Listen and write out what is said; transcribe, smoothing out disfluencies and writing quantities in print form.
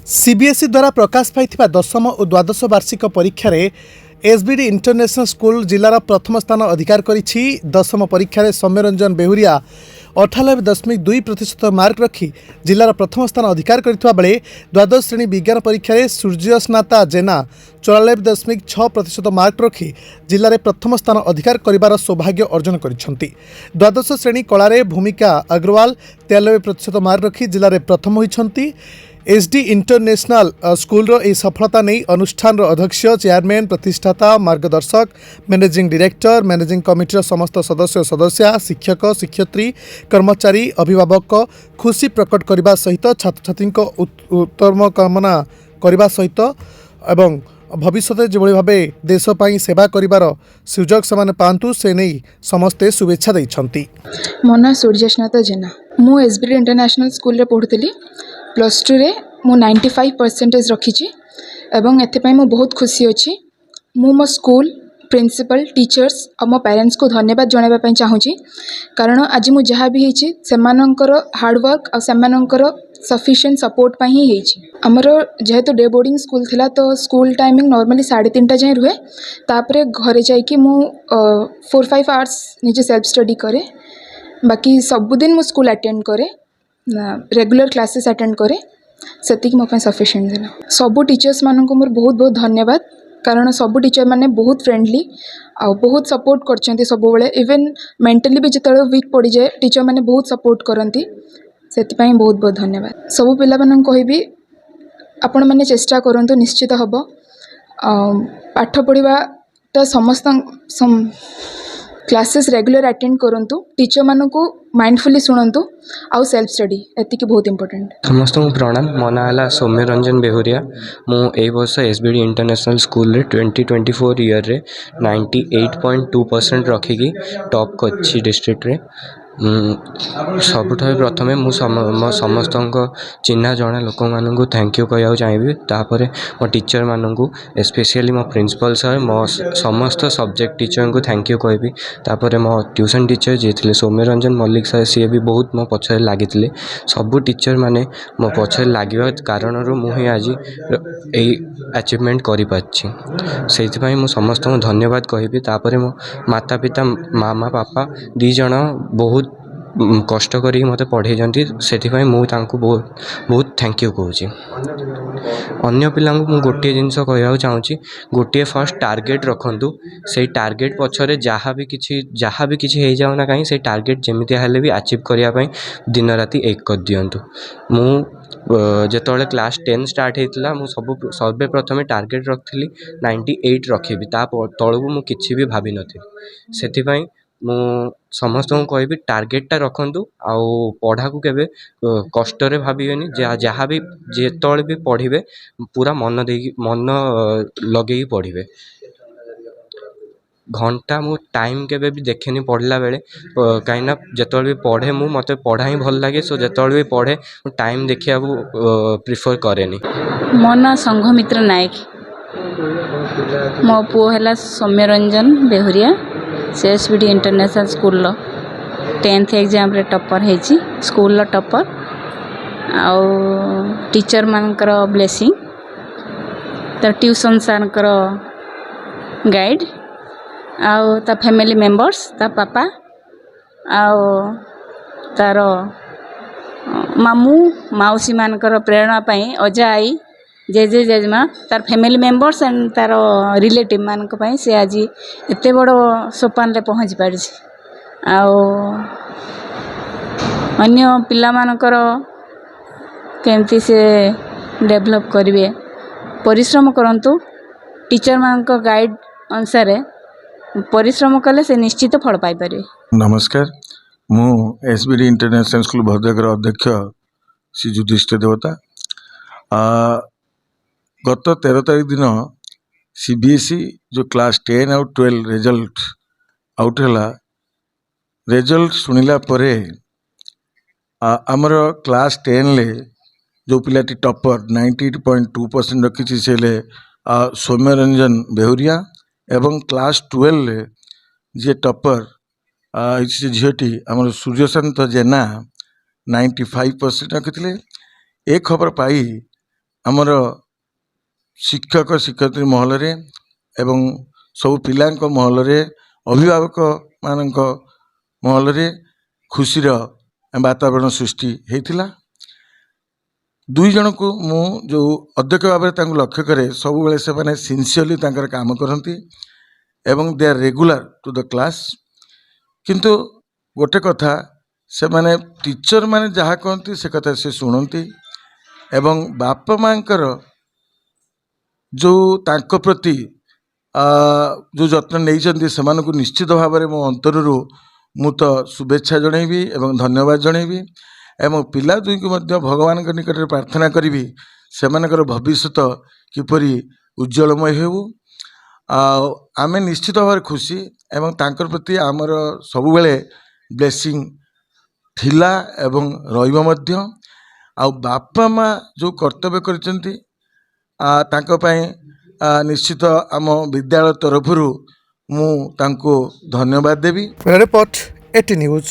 CBSE द्वारा प्रकाश पाई दशम और द्वादश वार्षिक परीक्षा रे एसबीडी इंटरनेशनल स्कूल जिलार प्रथम स्थान अधिकार करिछि। दशम परीक्षा सौम्यरंजन बेहुरिया 98.2% मार्क रखी जिलार प्रथम स्थान अधिकार करथिबा बेले द्वादश श्रेणी विज्ञान परीक्षा रे सूर्यस्नाता जेना 44.6% मार्क रखी जिले प्रथम स्थान अधिकार करिबार सौभाग्य अर्जन करिसेंति। द्वादश श्रेणी कला रे भूमिका अग्रवाल 93% मार्क रखी जिले प्रथम होइछंती। एसडी इंटरनेशनल स्कूल रो ए सफलता नहीं अनुष्ठान रो अध्यक्ष चेयरमैन प्रतिष्ठाता मार्गदर्शक मैनेजिंग डायरेक्टर मैनेजिंग कमिटी समस्त सदस्य शिक्षक शिक्षयित्री कर्मचारी अभिभावक खुशी प्रकट करने सहित छात्र छात्री उत्तम कामना करने सहित एवं भविष्य जो भाव देशपाई सेवा करिबार सुजोग से पातु से नहीं समस्ते शुभेच्छा देइछंती। मो ना सूर्यस्नाता जेना मु एसबीडी इंटरनेशनल स्कूल रे पढ़ुଥିଲି +2 रे मु 95% रखिछि एवं एथेपाई मु बहुत खुशी अछि। मु मो स्कूल प्रिंसिपल टीचर्स और मो पेरेंट्स को धन्यवाद जणाइबा पई चाहूछि कारण आज मु जहाँ भी हेछि सेमानंकर हार्डवर्क और सेमानंकर सफिशिएंट सपोर्ट पई ही हेछि। हमर जेहेतु डे बोर्डिंग स्कूल थिला तो स्कूल टाइमिंग नॉर्मली 3:30 जाए रुहे तापरे घरे जाई कि मु 4-5 आवर्स निजे सेल्फ स्टडी करे। बाकी सबुदिन मु स्कूल अटेंड करे रेगुलर क्लासेस अटेंड करे सेतिक मो सफिशिएंट देला। सबु टीचर्स मान को मोर बहुत बहुत धन्यवाद कारण सबु टीचर माने बहुत फ्रेंडली आ बहुत सपोर्ट करछंती सब बेले इवन मेंटली भी जतले वीक पड़ी जाए टीचर माने बहुत सपोर्ट करंती सेति पई बहुत बहुत धन्यवाद। सबु पिला मानन कहबी आपण माने चेष्टा करंतु निश्चित हबो पाठ पढ़ाटा समस्त क्लासेस रेगुलर अटेंड करंतु टीचर मानन को माइंडफुली सुनंतु आउ सेल्फ स्टडी एतिकी बहुत इंपोर्टेंट। समस्त प्रणाम मो ना है सौम्यरंजन बेहुरिया मु ए वर्ष एसबीडी इंटरनेशनल स्कूल रे 2024 ईयर रे 98.2% रखिकी टॉप करछि डिस्ट्रिक्ट रे। सबुठार प्रथमे मु समस्त चिन्हा जना लोक मानू थैंक यू कहना चाहिए। तापर मो टीचर मानू स्पेशली मो प्रिंसिपल सर मो समस्त सब्जेक्ट टीचर को थैंक यू कहबी। तापर मो ट्यूशन टीचर जी थे सौम्यरंजन मल्लिक सर सी भी बहुत मो पछरे लगी सबू टीचर माने मो पछरे लगे कारण मुझे आज यही अचीवमेंट करें मु समस्त धन्यवाद कहबी। तापर मो माता पिता मामा पापा दी जन बहुत कष्ट करी मते पढ़े से बहुत बहुत थैंक यू कहूँ। अन्य पिला मु गोटे जिनस कहना चाहूँगी गोटे फर्स्ट टार्गेट रखंतु से टार्गेट पछरे जहाँ भी किसी हो जाऊना कहीं से टार्गेट जमितिया हेले भी अचीव करने दिन राति एक कर दियंतु। मु जेतोले क्लास 10 स्टार्ट होता मु सर्वे प्रथमे टार्गेट रखी 98 रखी तलू मु किसी भी भाभी नी से मु समस्त कहबी टार्गेटा रखंतु आउ पढ़ा को केबे कष्ट रे भाबिबेनी जहाँ भी जेतोले भी पढ़िबे पूरा मन लगे पढ़िबे। घंटा मु टाइम केबे भी देखेनी पढ़ला बेले कहीं जेतोले भी पढ़े मु मते पढ़ा ही भल लगे सो जेतोले भी पढ़े टाइम देखिया प्रिफर करेनी। मो ना संघमित्र नायक मो पुओ है सौम्यरंजन बेहुरिया से SBD international school 10th exam रे टॉपर है स्कूल टॉपर आउ टीचर मानकर ब्लेसिंग तो ट्यूशन सर गाइड आउ ता फैमिली मेंबर्स ता पापा आउ तार मामू माउसी मानकर प्रेरणा पाई अजा आई जेजे जेजमा तार फैमिली मेंबर्स एंड तार रिलेटिव मानक पाई से आज एते बड़ सोपान रे पहुँच पारि आउ अन्य पिला मानकर केमती से डेवलप करिवे परिश्रम करंतु टीचर मानक गाइड अनुसार परिश्रम कले से निश्चित फल पाई पारे। नमस्कार मु एसबीडी इंटरनेशनल स्कूल भद्रकर अध्यक्ष श्री युधिष्ठिर देवता। गत 13 तारीख दिन सीबीएसई जो क्लास 10 और 12 रिजल्ट आउट है रिजल्ट शुणिला परे आमर क्लास 10 ले जो पिलाटी टॉपर 98.2% रखी से सौम्यरंजन बेहुरिया एवं क्लास 12 ले जे टॉपर से झीटी आमर सूर्यशांत जेना 95% रखी। ए खबर पाई ଆମର ଶିକ୍ଷକ ଶିକ୍ଷୟିତ୍ରୀ ମହଲରେ ଏବଂ ସବୁ ପିଲାଙ୍କ ମହଲରେ ଅଭିଭାବକମାନଙ୍କ ମହଲରେ ଖୁସିର ବାତାବରଣ ସୃଷ୍ଟି ହେଇଥିଲା। ଦୁଇ ଜଣକୁ ମୁଁ ଯେଉଁ ଅଧ୍ୟକ୍ଷ ଭାବରେ ତାଙ୍କୁ ଲକ୍ଷ୍ୟ କରେ, ସବୁବେଳେ ସେମାନେ ସିନ୍ସିୟରଲି ତାଙ୍କର କାମ କରନ୍ତି ଏବଂ ଦେ ଆର୍ ରେଗୁଲାର ଟୁ ଦ କ୍ଲାସ୍। କିନ୍ତୁ ଗୋଟେ କଥା, ସେମାନେ ଟିଚର ମାନେ ଯାହା କହନ୍ତି ସେ କଥା ସେ ଶୁଣନ୍ତି ଏବଂ ବାପା ମାଙ୍କର ଯେଉଁ ତାଙ୍କ ପ୍ରତି ଯେଉଁ ଯତ୍ନ ନେଇଛନ୍ତି ସେମାନଙ୍କୁ ନିଶ୍ଚିତ ଭାବରେ ମୋ ଅନ୍ତରରୁ ମୁଁ ତ ଶୁଭେଚ୍ଛା ଜଣାଇବି ଏବଂ ଧନ୍ୟବାଦ ଜଣାଇବି ଏବଂ ପିଲା ଦୁଇଙ୍କୁ ମଧ୍ୟ ଭଗବାନଙ୍କ ନିକଟରେ ପ୍ରାର୍ଥନା କରିବି ସେମାନଙ୍କର ଭବିଷ୍ୟତ କିପରି ଉଜ୍ଜଳମୟ ହେଉ। ଆଉ ଆମେ ନିଶ୍ଚିତ ଭାବରେ ଖୁସି ଏବଂ ତାଙ୍କର ପ୍ରତି ଆମର ସବୁବେଳେ ବ୍ଲେସିଂ ଥିଲା ଏବଂ ରହିବ ମଧ୍ୟ। ଆଉ ବାପା ମା ଯେଉଁ କର୍ତ୍ତବ୍ୟ କରିଛନ୍ତି ତାଙ୍କ ପାଇଁ ନିଶ୍ଚିତ ଆମ ବିଦ୍ୟାଳୟ ତରଫରୁ ମୁଁ ତାଙ୍କୁ ଧନ୍ୟବାଦ ଦେବି। Report 18 news.